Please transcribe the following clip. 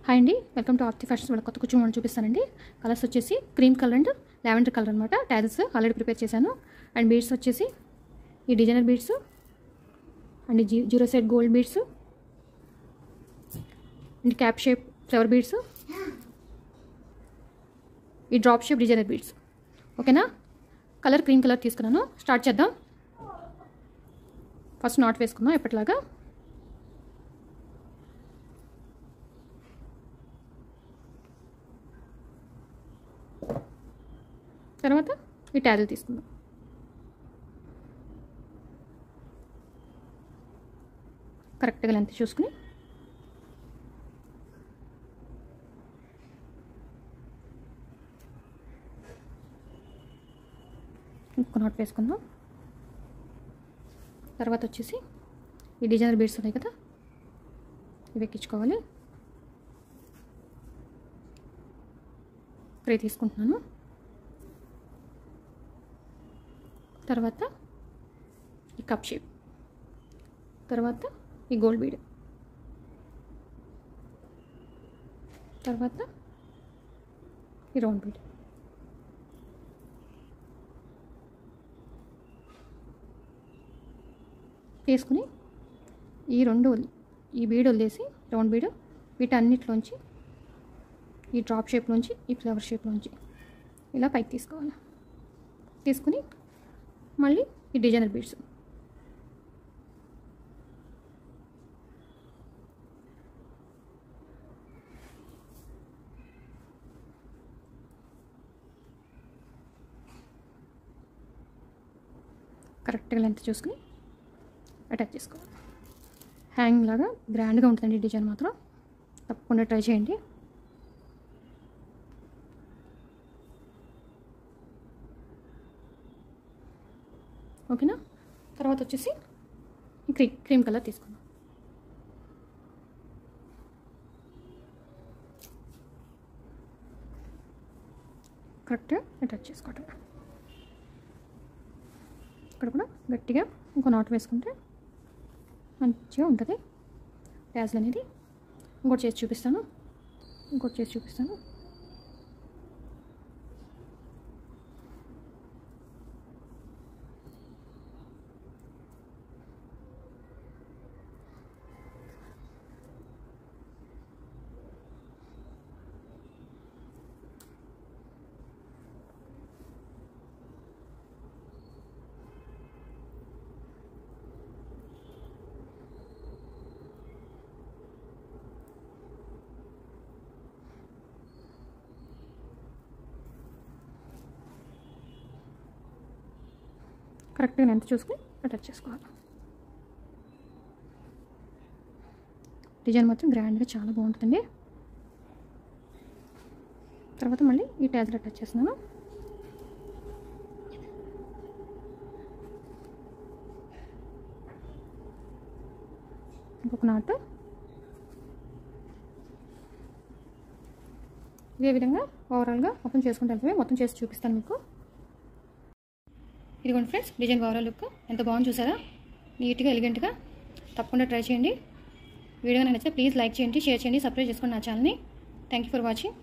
Hi అండి, welcome to Aarti fashions. వాళ్ళ కొత్త కూర్చొని చూపిస్తానండి. కలర్స్ వచ్చేసి cream colour and lavender colour అనమాట. ట్యాజెస్ ఆల్రెడీ ప్రిపేర్ చేశాను. అండ్ బీడ్స్ వచ్చేసి ఈ designer beads and zero side gold beads and cap shape flower beads, ఈ డ్రాప్ షేప్ డిజైనర్ బీడ్స్. ఓకేనా? కలర్ క్రీమ్ కలర్ తీసుకున్నాను. స్టార్ట్ చేద్దాం. ఫస్ట్ నాట్ వేసుకుందాం ఎప్పటిలాగా. తర్వాత ఈ ట్యాజెల్ తీసుకుందాం. కరెక్ట్గా లెంత్ చూసుకుని ఇంకొక నాట్ వేసుకుందాం. తర్వాత వచ్చేసి ఈ డిజైనర్ బీడ్స్ ఉన్నాయి కదా, ఇవి ఎక్కించుకోవాలి. 3 తీసుకుంటున్నాను. తర్వాత ఈ కప్ షేప్, తర్వాత ఈ గోల్డ్ బీడ్, తర్వాత ఈ రౌండ్ బీడ్. తీసుకుని ఈ బీడ్ వదిలేసి రౌండ్ బీడ్ వీటన్నిటిలోంచి ఈ డ్రాప్ షేప్లోంచి ఈ ఫ్లవర్ షేప్లోంచి ఇలా పైకి తీసుకోవాలి. తీసుకుని మళ్ళీ ఈ డిజైనర్ బీడ్స్ కరెక్ట్గా లెంత్ చూసుకుని అటాచ్ చేసుకోవాలి. హ్యాంగ్ లాగా గ్రాండ్గా ఉంటుందండి డిజైన్ మాత్రం. తప్పకుండా ట్రై చేయండి. ఓకేనా? తర్వాత వచ్చేసి క్రీమ్ కలర్ తీసుకుందాం. కరెక్ట్గా అటాచ్ చేసుకోవటం. ఇక్కడ కూడా గట్టిగా ఇంకో నాట్ వేసుకుంటే మంచిగా ఉంటుంది ట్యాజల్ అనేది. ఇంకోటి చేసి చూపిస్తాను. కరెక్ట్గా ఎంత చూసుకుని అటాచ్ చేసుకోవాలి. డిజైన్ మాత్రం గ్రాండ్గా చాలా బాగుంటుందండి. తర్వాత మళ్ళీ ఈ ట్యాజల్ అటాచ్ చేస్తున్నాను. ఇంకొక నాట్. ఇదే విధంగా ఓవరాల్గా ఓపెన్ చేసుకుంటే వెళ్తామే. మొత్తం చేసి చూపిస్తాను మీకు. ఇదిగోండి ఫ్రెండ్స్, డిజైన్ ఓవరాల్ లుక్ ఎంత బాగుంది చూసారా? నీట్గా ఎలిగెంట్గా. తప్పకుండా ట్రై చేయండి. వీడియో నచ్చితే ప్లీజ్ లైక్ చేయండి, షేర్ చేయండి, సబ్స్క్రైబ్ చేసుకోండి నా ఛానల్ని. Thank you for watching.